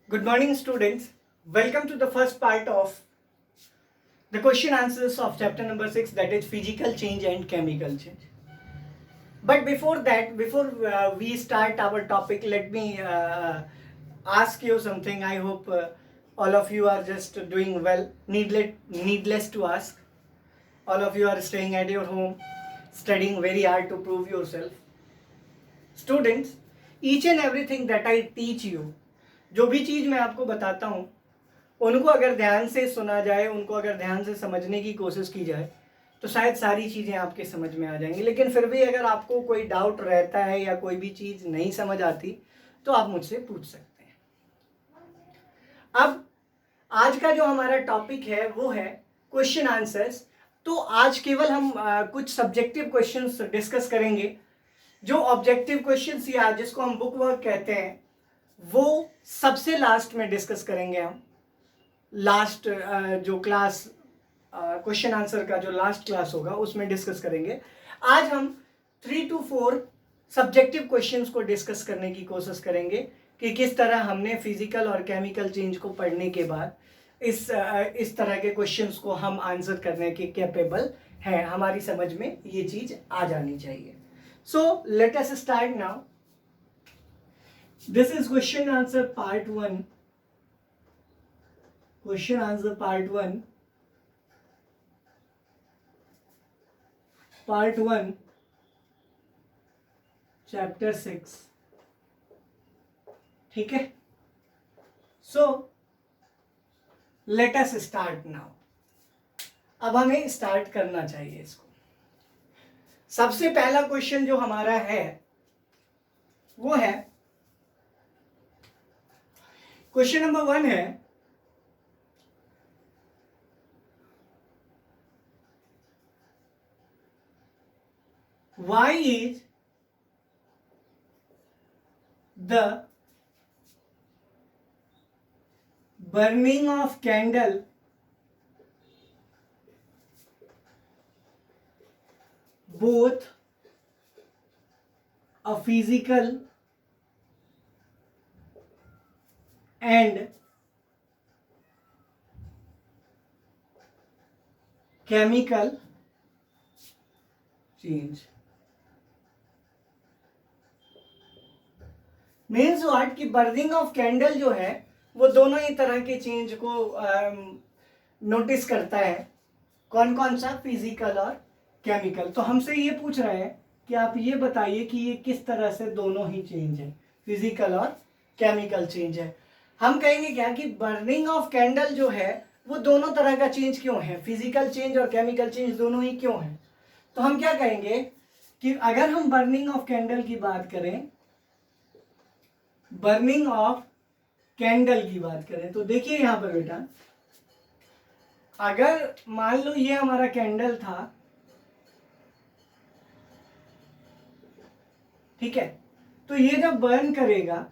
Good morning, students. Welcome to the first part of the question answers of chapter number 6, that is physical change and chemical change. But before that, before we start our topic, let me ask you something. I hope all of you are just doing well. Needless to ask, all of you are staying at your home, studying very hard to prove yourself. Students, each and everything that I teach you, जो भी चीज़ मैं आपको बताता हूँ, उनको अगर ध्यान से सुना जाए, उनको अगर ध्यान से समझने की कोशिश की जाए तो शायद सारी चीज़ें आपके समझ में आ जाएंगी। लेकिन फिर भी अगर आपको कोई डाउट रहता है या कोई भी चीज़ नहीं समझ आती तो आप मुझसे पूछ सकते हैं। अब आज का जो हमारा टॉपिक है वो है क्वेश्चन आंसर्स। तो आज केवल हम कुछ सब्जेक्टिव क्वेश्चंस डिस्कस करेंगे। जो ऑब्जेक्टिव क्वेश्चंस या जिसको हम बुक वर्क कहते हैं वो सबसे लास्ट में डिस्कस करेंगे। हम लास्ट जो क्लास क्वेश्चन आंसर का जो लास्ट क्लास होगा उसमें डिस्कस करेंगे। आज हम 3 to 4 सब्जेक्टिव क्वेश्चंस को डिस्कस करने की कोशिश करेंगे कि किस तरह हमने फिजिकल और केमिकल चेंज को पढ़ने के बाद इस तरह के क्वेश्चंस को हम आंसर करने के कैपेबल हैं। हमारी समझ में ये चीज़ आ जानी चाहिए। So let us start now. This is question answer part 1. Question answer part 1. Part 1. Chapter 6. ठीक है? So, let us start now. अब हमें स्टार्ट करना चाहिए इसको। सबसे पहला क्वेश्चन जो हमारा है वो है क्वेश्चन नंबर 1 है why is the burning of candle both a physical and chemical change? Means what कि बर्निंग ऑफ कैंडल जो है वो दोनों ही तरह के चेंज को नोटिस करता है। कौन कौन सा? फिजिकल और केमिकल। तो हमसे ये पूछ रहे हैं कि आप ये बताइए कि ये किस तरह से दोनों ही चेंज है, फिजिकल और केमिकल चेंज है। हम कहेंगे क्या कि बर्निंग ऑफ कैंडल जो है वो दोनों तरह का चेंज क्यों है, फिजिकल चेंज और केमिकल चेंज दोनों ही क्यों है। तो हम क्या कहेंगे कि अगर हम बर्निंग ऑफ कैंडल की बात करें, बर्निंग ऑफ कैंडल की बात करें तो देखिए यहां पर बेटा, अगर मान लो ये हमारा कैंडल था, ठीक है, तो ये जब बर्न करेगा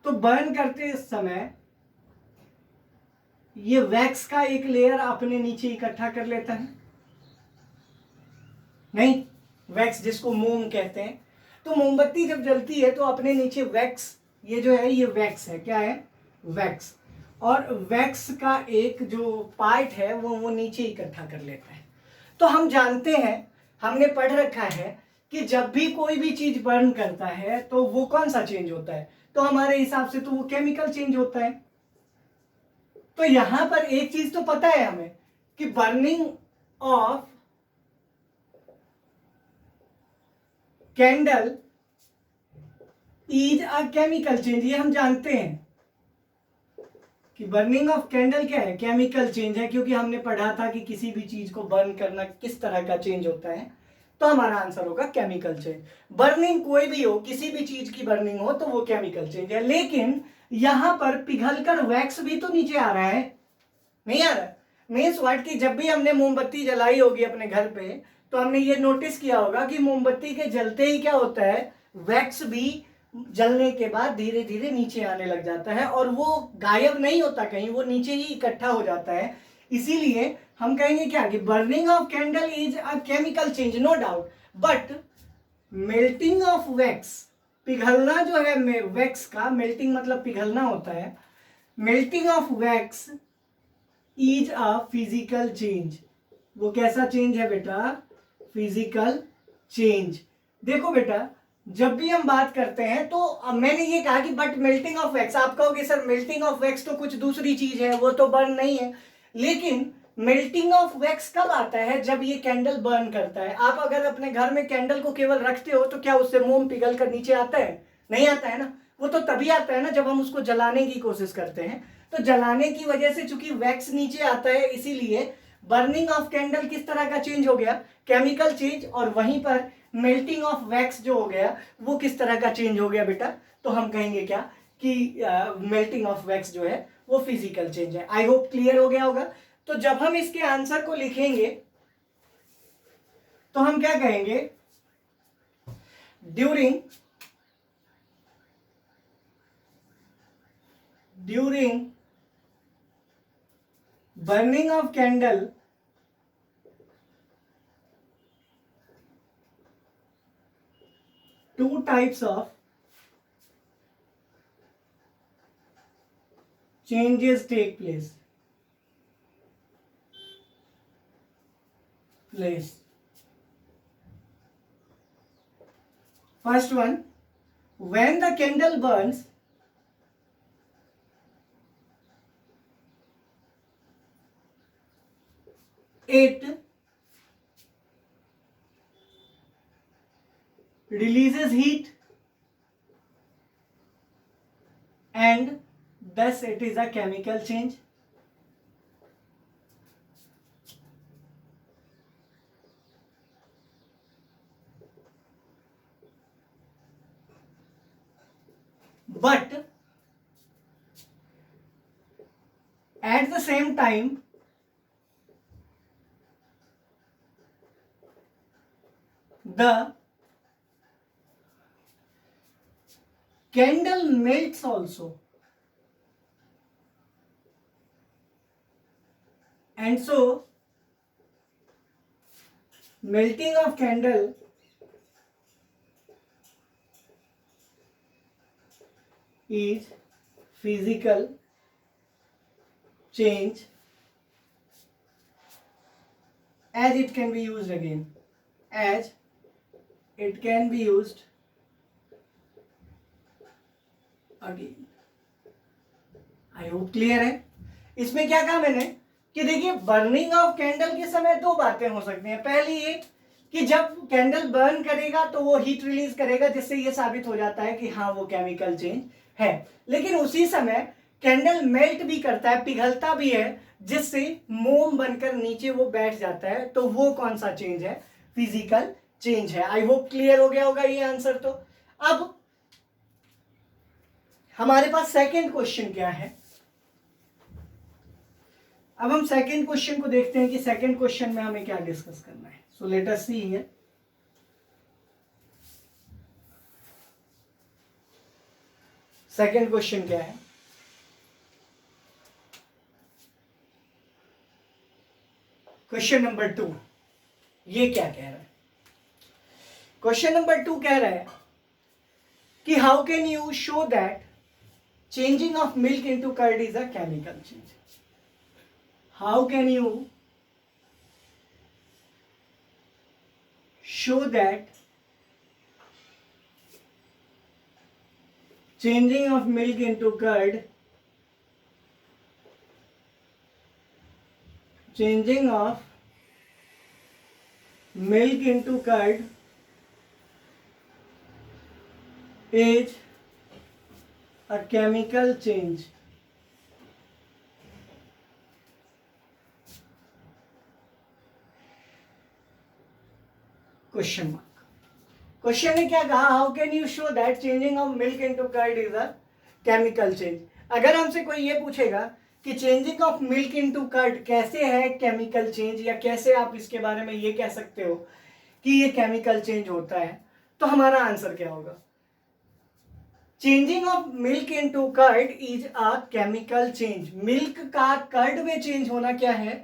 तो बर्न करते समय ये वैक्स का एक लेयर अपने नीचे इकट्ठा कर लेता है, नहीं? वैक्स जिसको मोम कहते हैं। तो मोमबत्ती जब जलती है तो अपने नीचे वैक्स, ये जो है ये वैक्स है, क्या है? वैक्स। और वैक्स का एक जो पार्ट है वो नीचे इकट्ठा कर लेता है। तो हम जानते हैं, हमने पढ़ रखा है कि जब भी कोई भी चीज बर्न करता है तो वो कौन सा चेंज होता है? तो हमारे हिसाब से तो वो केमिकल चेंज होता है। तो यहां पर एक चीज तो पता है हमें कि burning of candle is a chemical change, ये हम जानते हैं कि बर्निंग ऑफ कैंडल क्या है? केमिकल चेंज है, क्योंकि हमने पढ़ा था कि किसी भी चीज को बर्न करना किस तरह का चेंज होता है। तो हमारा आंसर होगा केमिकल चेंज। बर्निंग कोई भी हो, किसी भी चीज की बर्निंग हो तो वो केमिकल चेंज है। लेकिन यहां पर पिघलकर वैक्स भी तो नीचे आ रहा है, नहीं आ रहा? मीन्स व्हाट कि जब भी हमने मोमबत्ती जलाई होगी अपने घर पे तो हमने ये नोटिस किया होगा कि मोमबत्ती के जलते ही क्या होता है, वैक्स भी जलने के बाद धीरे धीरे नीचे आने लग जाता है और वो गायब नहीं होता कहीं, वो नीचे ही इकट्ठा हो जाता है। इसीलिए हम कहेंगे क्या कि burning of candle is a chemical change, no doubt, but melting of wax पिघलना जो है वैक्स का, मेल्टिंग मतलब पिघलना होता है, melting of wax is a physical change. वो कैसा चेंज है बेटा? Physical change. देखो बेटा, जब भी हम बात करते हैं तो मैंने ये कहा कि बट मेल्टिंग ऑफ वैक्स, आप कहोगे सर मेल्टिंग ऑफ वैक्स तो कुछ दूसरी चीज है, वो तो बर्न नहीं है। लेकिन मेल्टिंग ऑफ वैक्स कब आता है? जब ये कैंडल बर्न करता है। आप अगर अपने घर में कैंडल को केवल रखते हो तो क्या उससे मोम पिघल कर नीचे आता है? नहीं आता है ना। वो तो तभी आता है ना जब हम उसको जलाने की कोशिश करते हैं। तो जलाने की वजह से चूंकि वैक्स नीचे आता है, इसीलिए बर्निंग ऑफ कैंडल किस तरह का चेंज हो गया? Chemical change. और वहीं पर मेल्टिंग ऑफ वैक्स जो हो गया वो किस तरह का चेंज हो गया बेटा? तो हम कहेंगे क्या कि मेल्टिंग ऑफ वैक्स जो है वो फिजिकल चेंज है। आई होप क्लियर हो गया होगा। तो जब हम इसके आंसर को लिखेंगे तो हम क्या कहेंगे? During burning of candle, two types of changes take place. First one, when the candle burns, it releases heat and thus it is a chemical change. But at the same time, the candle melts also, and so melting of candle is physical change, as it can be used again, as it can be used again. I hope clear है। इसमें क्या कहा मैंने कि देखिए burning of candle के समय दो बातें हो सकती हैं। पहली ये कि जब कैंडल बर्न करेगा तो वो हीट रिलीज करेगा, जिससे ये साबित हो जाता है कि हाँ वो केमिकल चेंज है। लेकिन उसी समय कैंडल मेल्ट भी करता है, पिघलता भी है, जिससे मोम बनकर नीचे वो बैठ जाता है। तो वो कौन सा चेंज है? फिजिकल चेंज है। आई होप क्लियर हो गया होगा ये आंसर। तो अब हमारे पास सेकंड क्वेश्चन क्या है? अब हम सेकंड क्वेश्चन को देखते हैं कि सेकंड क्वेश्चन में हमें क्या डिस्कस करना है। So let us see here. Second question क्या है? क्वेश्चन नंबर 2 ये क्या कह रहा है? क्वेश्चन नंबर 2 कह रहा है कि how can you show that changing of milk into curd is a chemical change. How can you show that changing of milk into curd, changing of milk into curd is a chemical change. Question mark. Question ने क्या कहा? How can you show that changing of milk into curd is a chemical change. अगर हमसे कोई ये पूछेगा कि changing of milk into curd कैसे है केमिकल चेंज, या कैसे आप इसके बारे में ये कह सकते हो कि ये केमिकल चेंज होता है, तो हमारा आंसर क्या होगा? Changing of milk into curd is a chemical change. Milk का कर्ड में चेंज होना क्या है?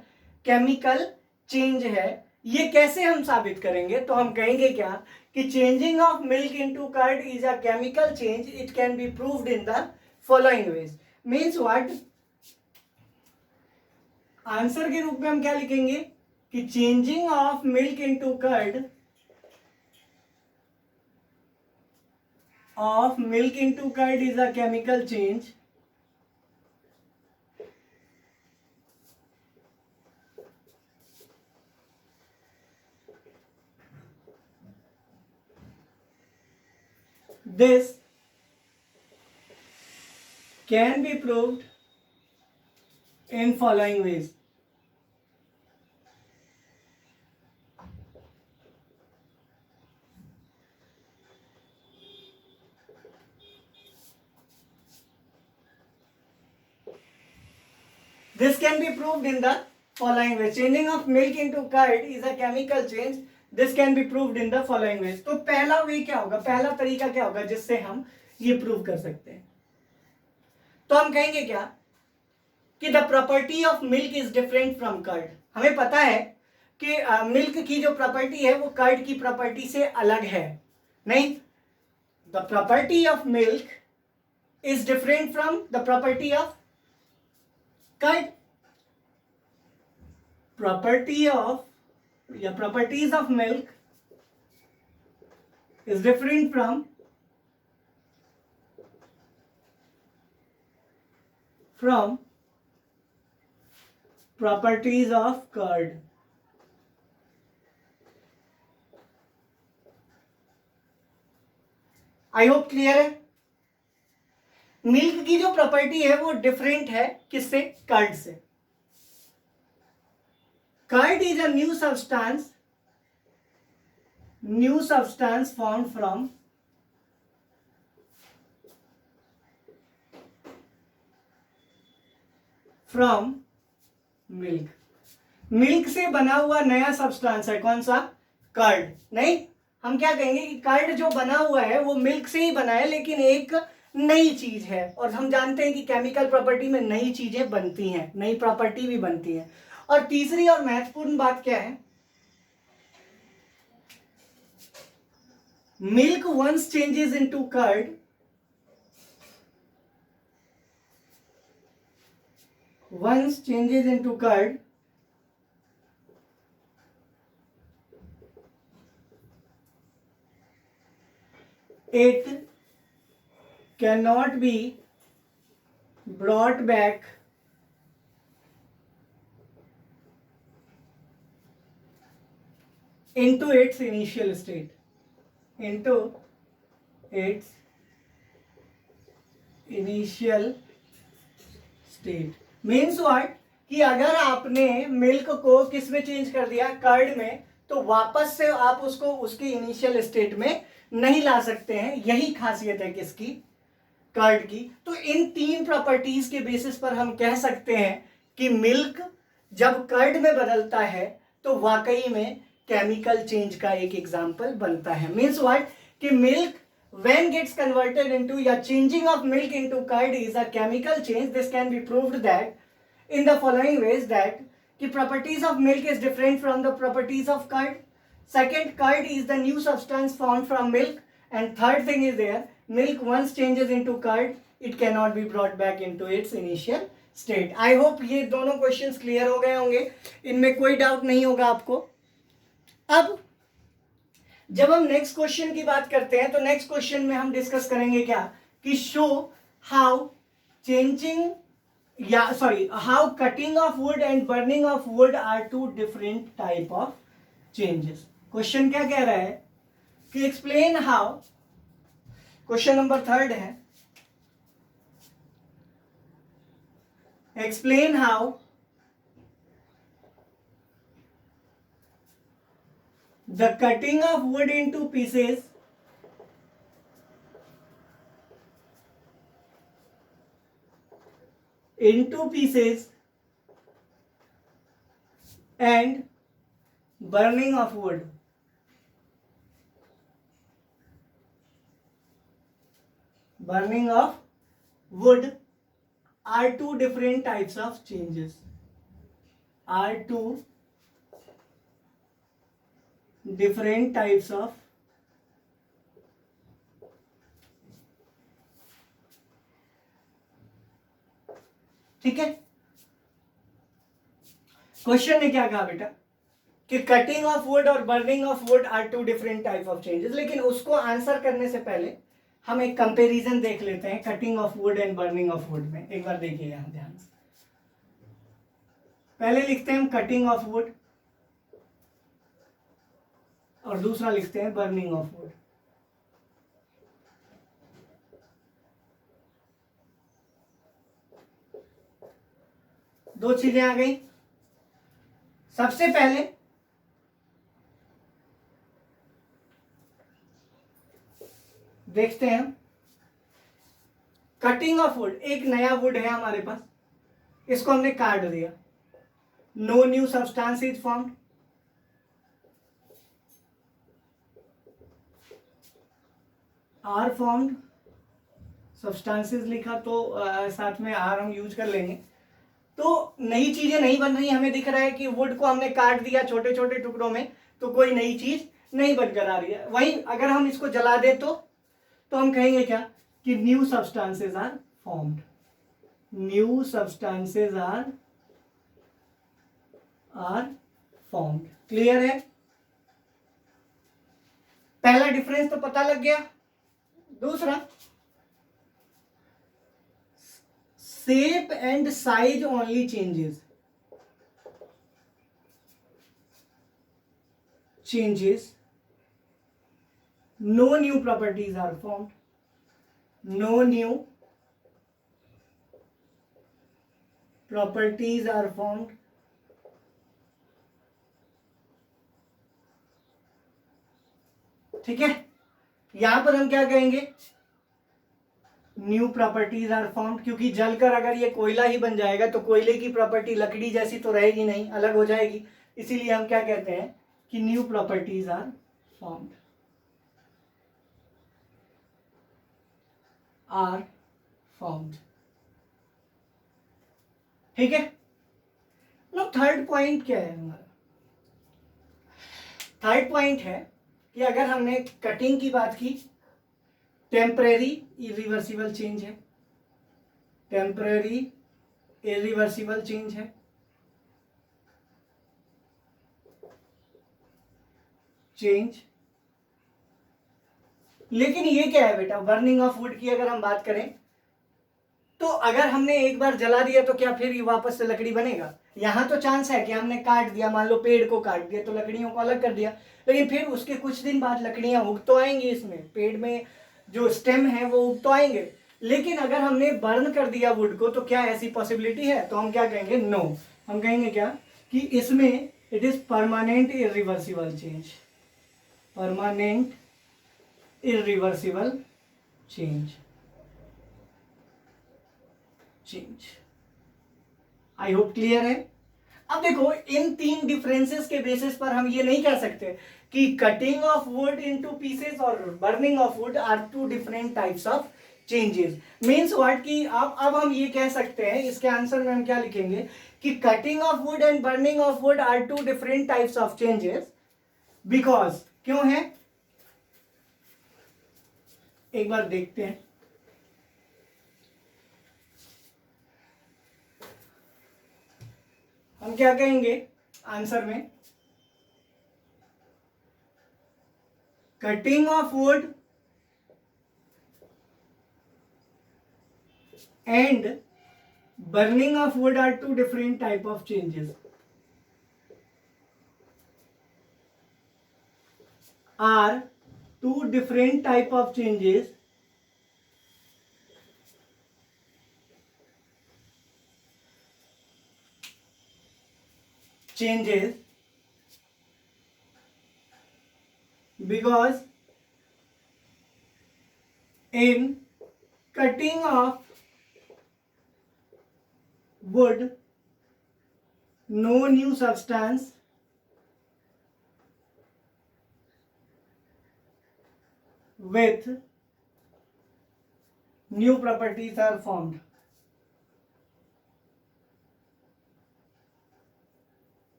केमिकल चेंज है। ये कैसे हम साबित करेंगे? तो हम कहेंगे क्या कि changing of milk into curd is a chemical change, it can be proved in the following ways. Means what? Answer के रूप में हम क्या लिखेंगे कि changing of milk into curd is a chemical change this can be proved in following ways. This can be proved in the following ways. Changing of milk into curd is a chemical change. This can be proved in the following ways. तो पहला वे क्या होगा, पहला तरीका क्या होगा जिससे हम ये प्रूव कर सकते हैं? तो हम कहेंगे क्या कि the property of milk is different from curd. हमें पता है कि मिल्क की जो प्रॉपर्टी है वो कर्ड की प्रॉपर्टी से अलग है, नहीं? The property of milk is different from the property of curd. Property of या properties of milk is different from properties of curd. I hope clear है। मिल्क की जो प्रॉपर्टी है वो डिफरेंट है किससे? कर्ड से। Curd is a new substance found from milk से बना हुआ नया सब्सटेंस है। कौन सा? कर्ड। नहीं, हम क्या कहेंगे कि कर्ड जो बना हुआ है वो मिल्क से ही बना है, लेकिन एक नई चीज है। और हम जानते हैं कि केमिकल प्रॉपर्टी में नई चीजें बनती हैं, नई प्रॉपर्टी भी बनती है। और तीसरी और महत्वपूर्ण बात क्या है? Milk once changes into curd, it cannot be brought back into its initial state. Means what? कि अगर आपने मिल्क को किस में चेंज कर दिया? कर्ड में, तो वापस से आप उसको उसकी इनिशियल स्टेट में नहीं ला सकते हैं। यही खासियत है किसकी? कर्ड की। तो इन तीन प्रॉपर्टीज के बेसिस पर हम कह सकते हैं कि मिल्क जब कर्ड में बदलता है तो वाकई में केमिकल चेंज का एक एग्जाम्पल बनता है। Means what? कि milk when gets converted into या changing of milk into curd is a chemical change. This can be proved that in the following ways, that the properties of milk is different from the properties of curd. Second, curd is the new substance found from milk. And third thing is there, milk once changes into curd, it cannot be brought back into its initial state. I hope ये दोनों questions clear हो गए होंगे, इनमें कोई doubt नहीं होगा आपको। अब जब हम नेक्स्ट क्वेश्चन की बात करते हैं तो नेक्स्ट क्वेश्चन में हम डिस्कस करेंगे क्या कि show how cutting of wood and burning of wood are two different type of changes. Question क्या कह रहा है कि एक्सप्लेन हाउ, क्वेश्चन नंबर 3 है, explain how the cutting of wood into pieces and burning of wood are two different types of changes, are two different types of ठीक है। Question ने क्या कहा बेटा कि कटिंग ऑफ वुड और burning of wood are two different type of changes, लेकिन उसको आंसर करने से पहले हम एक कंपैरिजन देख लेते हैं cutting of wood and burning of would में। एक बार देखिए यहां ध्यान से, पहले लिखते हैं हम कटिंग ऑफ वुड और दूसरा लिखते हैं बर्निंग ऑफ वुड। दो चीजें आ गई। सबसे पहले देखते हैं कटिंग ऑफ वुड, एक नया वुड है हमारे पास, इसको हमने काट दिया, no new substance is formed. Are formed, substances लिखा तो साथ में आर हम यूज कर लेंगे। तो नई चीजें नहीं बन रही, हमें दिख रहा है कि वुड को हमने काट दिया छोटे छोटे टुकड़ों में, तो कोई नई चीज नहीं बनकर आ रही है। वहीं अगर हम इसको जला दे तो हम कहेंगे क्या कि new substances are formed, new substances are formed. Clear है? पहला डिफरेंस तो पता लग गया। दूसरा, shape and size only changes, no new properties are formed, no new properties are formed। ठीक है, यहां पर हम क्या कहेंगे, न्यू प्रॉपर्टीज आर फॉर्म्ड, क्योंकि जलकर अगर ये कोयला ही बन जाएगा तो कोयले की प्रॉपर्टी लकड़ी जैसी तो रहेगी नहीं, अलग हो जाएगी। इसीलिए हम क्या कहते हैं कि न्यू प्रॉपर्टीज आर फॉर्म्ड, ठीक है ना। थर्ड पॉइंट क्या है हमारा? थर्ड पॉइंट है कि अगर हमने कटिंग की बात की, टेम्परेरी इरिवर्सिबल चेंज है, टेम्परेरी इरिवर्सिबल चेंज है। चेंज, लेकिन ये क्या है बेटा, बर्निंग ऑफ वुड की अगर हम बात करें तो अगर हमने एक बार जला दिया तो क्या फिर ये वापस से लकड़ी बनेगा? यहां तो चांस है कि हमने काट दिया, मान लो पेड़ को काट दिया तो लकड़ियों को अलग कर दिया, लेकिन फिर उसके कुछ दिन बाद लकड़ियां उग तो आएंगी, इसमें पेड़ में जो स्टेम है वो उग तो आएंगे। लेकिन अगर हमने बर्न कर दिया वुड को तो क्या ऐसी पॉसिबिलिटी है? तो हम क्या कहेंगे, नो। हम कहेंगे क्या कि इसमें it is permanent irreversible change, permanent irreversible change. I hope clear है। अब देखो, इन तीन डिफरेंसेस के बेसिस पर हम ये नहीं कह सकते कि cutting of wood into pieces और burning of wood are two different types of changes. Means what कि अब हम ये कह सकते हैं, इसके आंसर में हम क्या लिखेंगे कि cutting of wood and burning of wood are two different types of changes because, क्यों है एक बार देखते हैं। हम क्या कहेंगे आंसर में, cutting of would and burning of wood are two different type of changes, are two different type of changes because in cutting of wood no new substance with new properties are formed।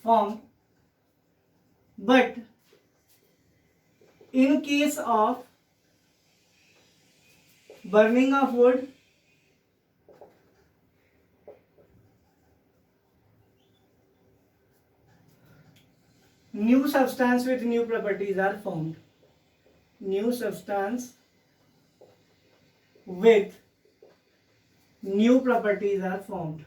formed, but in case of burning of wood, new substance with new properties are formed. New substance with new properties are formed.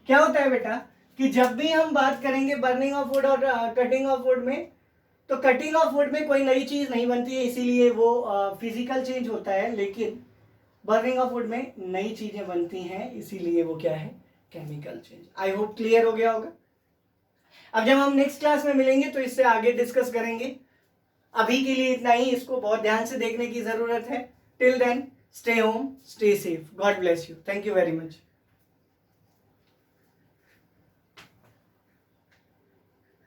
क्या होता है बेटा कि जब भी हम बात करेंगे बर्निंग ऑफ वुड और कटिंग ऑफ वुड में, तो कटिंग ऑफ वुड में कोई नई चीज नहीं बनती है, इसीलिए वो फिजिकल चेंज होता है, लेकिन बर्निंग ऑफ वुड में नई चीजें बनती हैं, इसीलिए वो क्या है, केमिकल चेंज। आई होप क्लियर हो गया होगा। अब जब हम नेक्स्ट क्लास में मिलेंगे तो इससे आगे डिस्कस करेंगे। अभी के लिए इतना ही, इसको बहुत ध्यान से देखने की जरूरत है। Till then stay home, stay safe, God bless you, thank you very much.